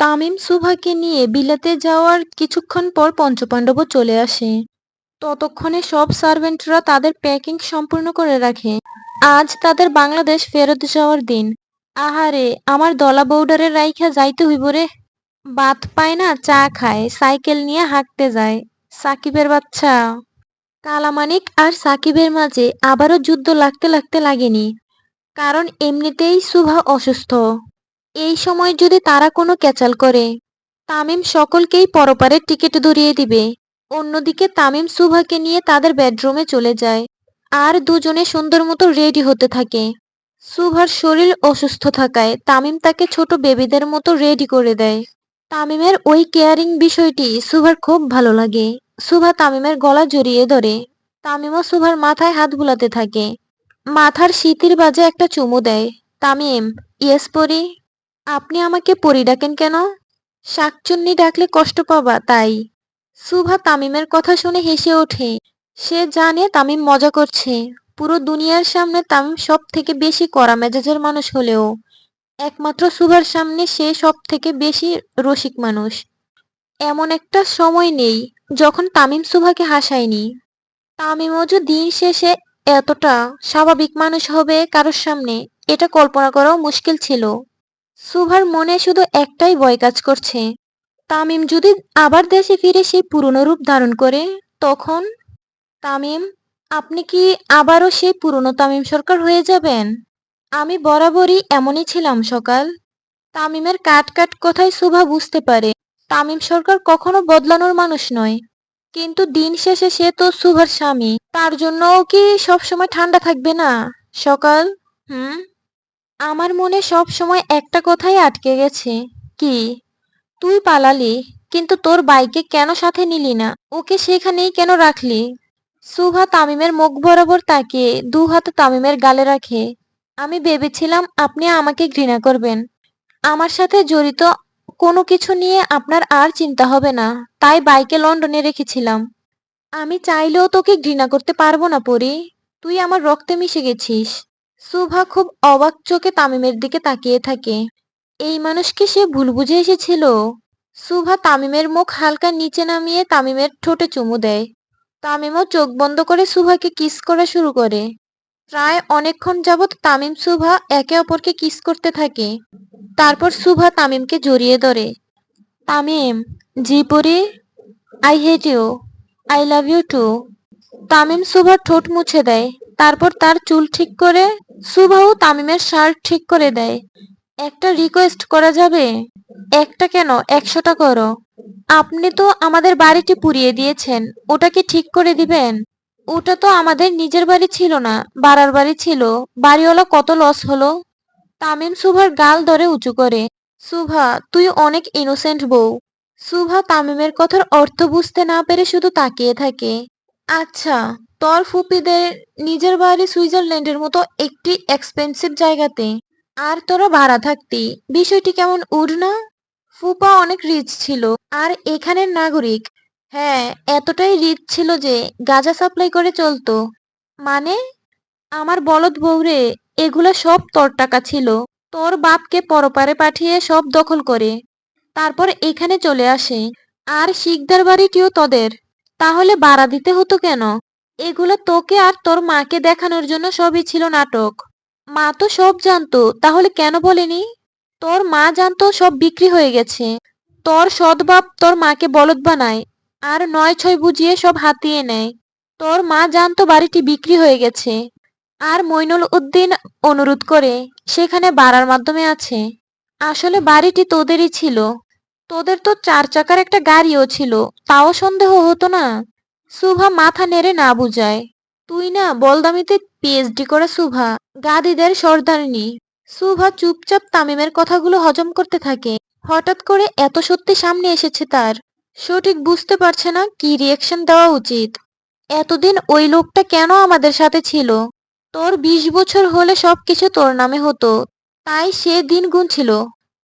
তামিম সুভাকে নিয়ে বিলেতে যাওয়ার কিছুক্ষণ পর পঞ্চপাণ্ডবও চলে আসে। ততক্ষণে সব সার্ভেন্টরা তাদের প্যাকিং সম্পূর্ণ করে রাখে। আজ তাদের বাংলাদেশ ফেরত যাওয়ার দিন। আহারে, আমার দলা বউডারে রাইখা যাইতে হইব রে। ভাত পায় না, চা খায়, সাইকেল নিয়ে হাঁটতে যায়। সাকিবের বাচ্চা। কালামানিক আর সাকিবের মাঝে আবারও যুদ্ধ লাগতে লাগতে লাগেনি, কারণ এমনিতেই সুভা অসুস্থ। এই সময় যদি তারা কোনো ক্যাচাল করে, তামিম সকলকেই পরপারের টিকিট ধরিয়ে দিবে। অন্যদিকে তামিম সুভাকে নিয়ে তাদের বেডরুমে চলে যায় আর দুজনে সুন্দর মতো রেডি হতে থাকে। সুভার শরীর অসুস্থ থাকায় তামিম তাকে ছোট বেবিদের মতো রেডি করে দেয়। তামিমের ওই কেয়ারিং বিষয়টি সুভার খুব ভালো লাগে। সুভা তামিমের গলা জড়িয়ে ধরে। তামিমও সুভার মাথায় হাত বুলাতে থাকে। মাথার সিঁথির বাজে একটা চুমু দেয়। তামিম, ইয়েস পরি। আপনি আমাকে পরি ডাকেন কেন? শাকচুন্নি ডাকলে কষ্ট পাবা তাই। সুভা তামিমের কথা শুনে হেসে ওঠে। সে জানে তামিম মজা করছে। পুরো দুনিয়ার সামনে তামিম সব থেকে বেশি কড়া মেজাজের মানুষ হলেও একমাত্র সুভার সামনে সে সব থেকে বেশি রসিক মানুষ। এমন একটা সময় নেই যখন তামিম সুভাকে হাসায়নি। তামিমও যে দিন শেষে এতটা স্বাভাবিক মানুষ হবে কারোর সামনে, এটা কল্পনা করাও মুশকিল ছিল। সুভার মনে শুধু একটাই ভয় কাজ করছে। তামিম যদি আবার দেশে ফিরে সেই পুরনো রূপ ধারণ করে, তখন? তামিম, আপনি কি আবারও সেই পুরনো তামিম সরকার হয়ে যাবেন? আমি বরাবরই এমনই ছিলাম সকাল। তামিমের কাট কাট কথায় সুভা বুঝতে পারে তামিম সরকার কখনো বদলানোর মানুষ নয়। কিন্তু দিন শেষে সে তো সুভার স্বামী, তার জন্যও কি সবসময় ঠান্ডা থাকবে না? সকাল, হুম। আমার মনে সব সময় একটা কথাই আটকে গেছে। কি? তুই পালালি, কিন্তু তোর বাইকে কেন সাথে নিলি না? ওকে সেখানেই কেন রাখলি? সুভা তামিমের মুখ বরাবর তাকিয়ে দু হাত তামিমের গালে রাখে। আমি ভেবেছিলাম আপনি আমাকে ঘৃণা করবেন। আমার সাথে জড়িত কোনো কিছু নিয়ে আপনার আর চিন্তা হবে না, তাই বাইকে লন্ডনে রেখেছিলাম। আমি চাইলেও তোকে ঘৃণা করতে পারবো না পরি। তুই আমার রক্তে মিশে গেছিস। সুভা খুব অবাক চোখে তামিমের দিকে তাকিয়ে থাকে। এই মানুষকে সে ভুল বুঝে এসেছিল। সুভা তামিমের মুখ হালকা নিচে নামিয়ে তামিমের ঠোঁটে চুমু দেয়। তামিমও চোখ বন্ধ করে সুভাকে কিস করা শুরু করে। প্রায় অনেকক্ষণ যাবৎ তামিম সুভা একে অপরকে কিস করতে থাকে। তারপর সুভা তামিমকে জড়িয়ে ধরে। তামিম, জি পরি। I hate you. I love you too. Tamim সুভার ঠোঁট মুছে দেয়। তারপর তার চুল ঠিক করে সুভাও তামিমের শার্ট ঠিক করে দেয়। একটা রিকোয়েস্ট করা যাবে? একটা কেন, 100টা করো। আপনি তো আমাদের বাড়িটি পুড়িয়ে দিয়েছেন, ওটা কি ঠিক করে দিবেন? ওটা তো আমাদের নিজের বাড়ি ছিল না, ভাড়ার বাড়ি ছিল। বাড়িওয়ালা কত লস হলো। তামিম সুভার গাল ধরে উঁচু করে। সুভা, তুই অনেক ইনোসেন্ট বউ। সুভা তামিমের কথার অর্থ বুঝতে না পেরে শুধু তাকিয়ে থাকে। আচ্ছা, তোর ফুপিদের নিজের বাড়ি সুইজারল্যান্ডের মতো একটি এক্সপেন্সিভ জায়গাতে, আর তোরা ভাড়া থাকতি। বিষয়টি কেমন উড না? ফুপা অনেক রিচ ছিল, আর এখানের নাগরিক। হ্যাঁ, এতটাই রিচ ছিল যে গাঁজা সাপ্লাই করে চলতো। মানে? আমার বলদ বউরে, এগুলা সব তোর টাকা ছিল। তোর বাপকে পরপারে পাঠিয়ে সব দখল করে তারপর এখানে চলে আসে। আর শিকদার বাড়িটিও তোদের। তাহলে ভাড়া দিতে হতো কেন? এগুলো তোকে আর তোর মাকে দেখানোর জন্য সবই ছিল নাটক। মা তো সব জানতো, তাহলে কেন বলেনি? তোর মা জানতো সব বিক্রি হয়ে গেছে। তোর সৎবাপ তোর মাকে বলদ বানায় আর 9-6 বুঝিয়ে সব হাতিয়ে নেয়। তোর মা জানতো বাড়িটি বিক্রি হয়ে গেছে, আর মইনুল উদ্দিন অনুরোধ করে সেখানে ভাড়ার মাধ্যমে আছে। আসলে বাড়িটি তোদেরই ছিল। তোদের তো 4 চাকার একটা গাড়িও ছিল, তাও সন্দেহ হতো না? সুভা মাথা নেড়ে না বুঝায়। তুই না বলদামিতে পিএইচডি করা সুভা, গাদিদের সর্দারনি। সুভা চুপচাপ তামিমের কথাগুলো হজম করতে থাকে। হঠাৎ করে এত সত্যি সামনে এসেছে তার। সঠিক বুঝতে পারছে না কি রিয়াকশন দেওয়া উচিত। এতদিন ওই লোকটা কেন আমাদের সাথে ছিল? তোর 20 বছর হলে সবকিছু তোর নামে হতো, তাই সে দিন গুনছিল।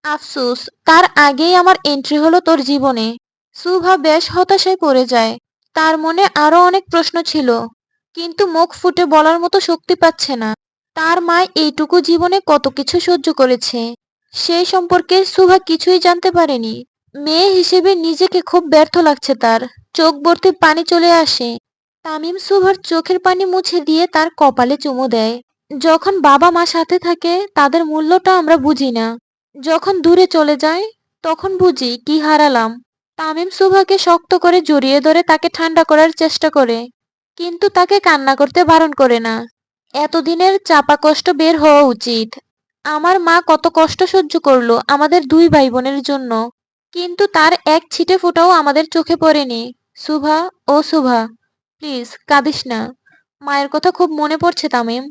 আফসোস, তার আগেই আমার এন্ট্রি হলো তোর জীবনে। সুভা বেশ হতাশায় পড়ে যায়। তার মনে আরো অনেক প্রশ্ন ছিল, কিন্তু মুখ ফুটে বলার মতো শক্তি পাচ্ছে না। তার মা এইটুকু জীবনে কত কিছু সহ্য করেছে, সেই সম্পর্কে সুভা কিছুই জানতে পারেনি। মেয়ে হিসেবে নিজেকে খুব ব্যর্থ লাগছে তার। চোখ ভর্তি পানি চলে আসে। তামিম সুভার চোখের পানি মুছে দিয়ে তার কপালে চুমু দেয়। যখন বাবা মা সাথে থাকে তাদের মূল্যটা আমরা বুঝি না। যখন দূরে চলে যায় তখন বুঝি কি হারালাম। তামিম সুভাকে শক্ত করে জড়িয়ে ধরে তাকে ঠান্ডা করার চেষ্টা করে, কিন্তু তাকে কান্না করতে বারণ করে না। এতদিনের চাপা কষ্ট বের হওয়া উচিত। আমার মা কত কষ্ট সহ্য করলো আমাদের দুই ভাই বোনের জন্য, কিন্তু তার এক ছিটে ফোঁটাও আমাদের চোখে পড়েনি। সুভা, ও সুভা, প্লিজ কাঁদিস না। মায়ের কথা খুব মনে পড়ছে তামিম।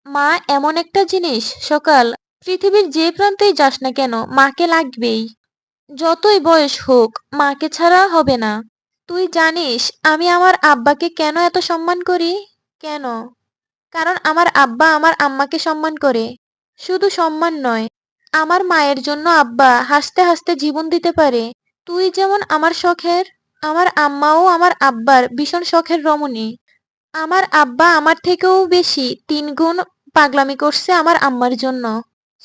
মা এমন একটা জিনিস, সকাল, পৃথিবীর যে প্রান্তেই যাস না কেন মাকে লাগবেই। যতই বয়স হোক মাকে ছাড়া হবে না। তুই জানিস আমি আমার আব্বাকে কেন এত সম্মান করি? কেন? কারণ আমার আব্বা আমার আম্মাকে সম্মান করে। শুধু সম্মান নয়, আমার মায়ের জন্য আব্বা হাসতে হাসতে জীবন দিতে পারে। তুই যেমন আমার শখের, আমার আম্মাও আমার আব্বার ভীষণ শখের রমণী। আমার আব্বা আমার থেকেও বেশি 3 গুণ পাগলামি করছে আমার আম্মার জন্য।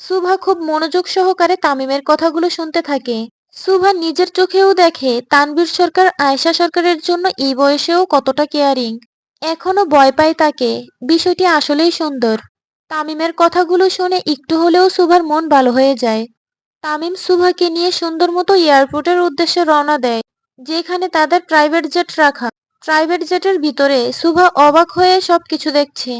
সুভা খুব মনোযোগ সহকারে তামিমের কথাগুলো শুনতে থাকে। সুভা নিজের চোখেও দেখে তানভীর সরকার আয়েশা সরকারের জন্য এই বয়সেও কতটা কেয়ারিং। এখনো ভয় পায় তাকে। বিষয়টি আসলেই সুন্দর। তামিমের কথাগুলো শুনে একটু হলেও সুভার মন ভালো হয়ে যায়। তামিম সুভাকে নিয়ে সুন্দর মতো এয়ারপোর্টের উদ্দেশ্যে রওনা দেয়, যেখানে তাদের প্রাইভেট জেট রাখা। প্রাইভেট জেটের ভিতরে সুভা অবাক হয়ে সবকিছু দেখছে।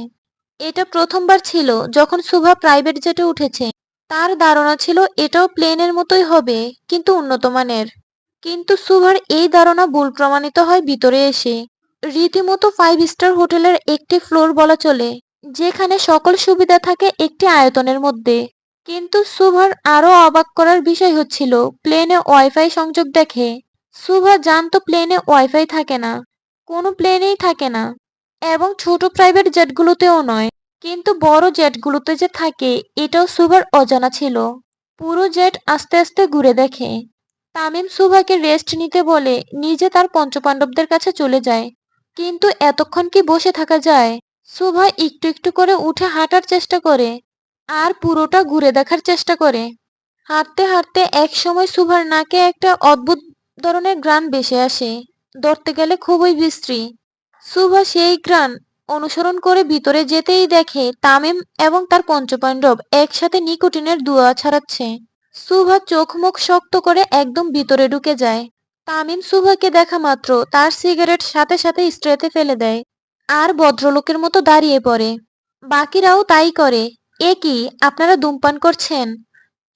এটা প্রথমবার ছিল যখন সুভা প্রাইভেট জেটে উঠেছে। তার ধারণা ছিল এটাও প্লেনের মতোই হবে, কিন্তু উন্নত মানের। কিন্তু সুভার এই ধারণা ভুল প্রমাণিত হয় ভিতরে এসে। রীতিমতো 5 স্টার হোটেলের একটি ফ্লোর বলা চলে, যেখানে সকল সুবিধা থাকে একটি আয়তনের মধ্যে। কিন্তু সুভার আরো অবাক করার বিষয় হচ্ছিল প্লেনে ওয়াইফাই সংযোগ দেখে। সুভা জানতো প্লেনে ওয়াইফাই থাকে না, কোনো প্লেনেই থাকে না, এবং ছোট প্রাইভেট জেটগুলোতেও নয়। কিন্তু বড় জেটগুলোতে যে থাকে এটাও সুভার অজানা ছিল। পুরো জেট আস্তে আস্তে ঘুরে দেখে। তামিম সুভাকে রেস্ট নিতে বলে নিজে তার পঞ্চপাণ্ডবদের কাছে চলে যায়। কিন্তু এতক্ষণ কি বসে থাকা যায়? সুভা একটু একটু করে উঠে হাঁটার চেষ্টা করে, আর পুরোটা ঘুরে দেখার চেষ্টা করে। হাঁটতে হাঁটতে এক সময় সুভার নাকে একটা অদ্ভুত ধরনের ঘ্রাণ ভেসে আসে। ধরতে গেলে খুবই বিশ্রী। সুভা সেই ঘ্রাণ অনুসরণ করে ভিতরে যেতেই দেখে তামিম এবং তার পঞ্চপাণ্ডব একসাথে নিকোটিনের ধোঁয়া ছাড়াচ্ছে। সুভা চোখ মুখ শক্ত করে একদম ভিতরে ঢুকে যায়। তামিম সুভাকে দেখা মাত্র তার সিগারেট সাথে সাথে স্ট্রেতে ফেলে দেয়, আর ভদ্রলোকের মতো দাঁড়িয়ে পড়ে। বাকিরাও তাই করে। এ কি, আপনারা ধূমপান করছেন?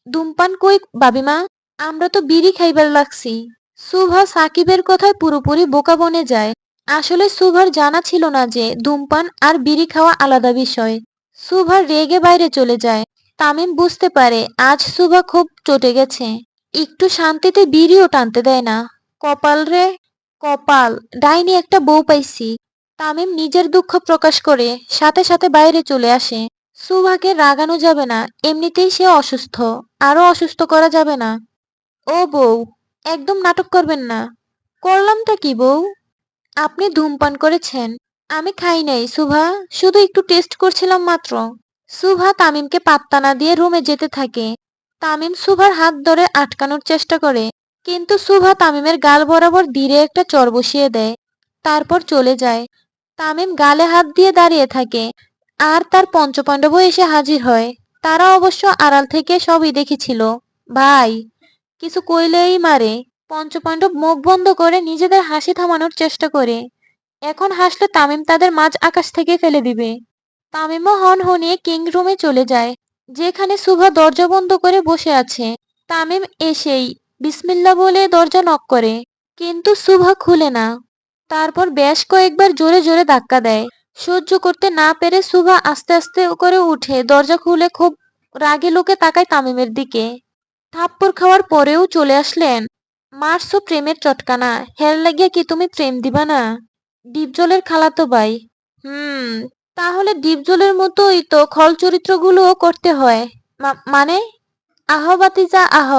ধূমপান কই বাবিমা, আমরা তো বিড়ি খাইবার লাগছি। সুভা সাকিবের কথায় পুরোপুরি বোকা বনে যায়। আসলে সুভার জানা ছিল না যে ধূমপান আর বিড়ি খাওয়া আলাদা বিষয়। সুভা রেগে বাইরে চলে যায়। তামিম বুঝতে পারে আজ সুভা খুব চটে গেছে। একটু শান্তিতে বিড়িও টানতে দেয় না। কপাল রে কপাল, ডাইনি একটা বউ পাইছি। তামিম নিজের দুঃখ প্রকাশ করে সাথে সাথে বাইরে চলে আসে। সুভাকে রাগানো যাবে না, এমনিতেই সে অসুস্থ, আরো অসুস্থ করা যাবে না। ও বউ, একদম নাটক করবেন না। করলামটা কি বউ? আপনি ধূমপান করেছেন। আমি খাই নাই সুভা, শুধু একটু টেস্ট করছিলাম মাত্র। সুভা তামিমকে পাত্তা না দিয়ে রুমে যেতে থাকে। তামিম সুভার হাত ধরে আটকানোর চেষ্টা করে, কিন্তু সুভা তামিমের গাল বরাবর ধীরে একটা চড় বসিয়ে দেয়। তারপর চলে যায়। তামিম গালে হাত দিয়ে দাঁড়িয়ে থাকে, আর তার পঞ্চপাণ্ডবও এসে হাজির হয়। তারা অবশ্য আড়াল থেকে সবই দেখেছিল। ভাই, কিছু কইলেই মারে। পঞ্চপাণ্ডব মুখ বন্ধ করে নিজেদের হাসি থামানোর চেষ্টা করে। এখন হাসলে তামিম তাদের মাঝ আকাশ থেকে ফেলে দিবে। তামিমও হনহনিয়ে কিং রুমে চলে যায়, যেখানে সুভা দরজা বন্ধ করে বসে আছে। তামিম এসেই বিসমিল্লাহ বলে দরজা নক করে, কিন্তু সুভা খুলে না। তারপর বেশ কয়েকবার জোরে জোরে ধাক্কা দেয়। সহ্য করতে না পেরে সুভা আস্তে আস্তে করে উঠে দরজা খুলে খুব রাগে লোকে তাকায় তামিমের দিকে। থাপ্পড় খাওয়ার পরেও চলে আসলেন? মারছো প্রেমের চটকানা, হেল লাগিয়া কি তুমি প্রেম দিবা না? ডিপজলের খালাতো ভাই। হুম, তাহলে ডিপজলের মতোই তো খল চরিত্রগুলোও করতে হয়। মানে? আহ বাতিজা আহ,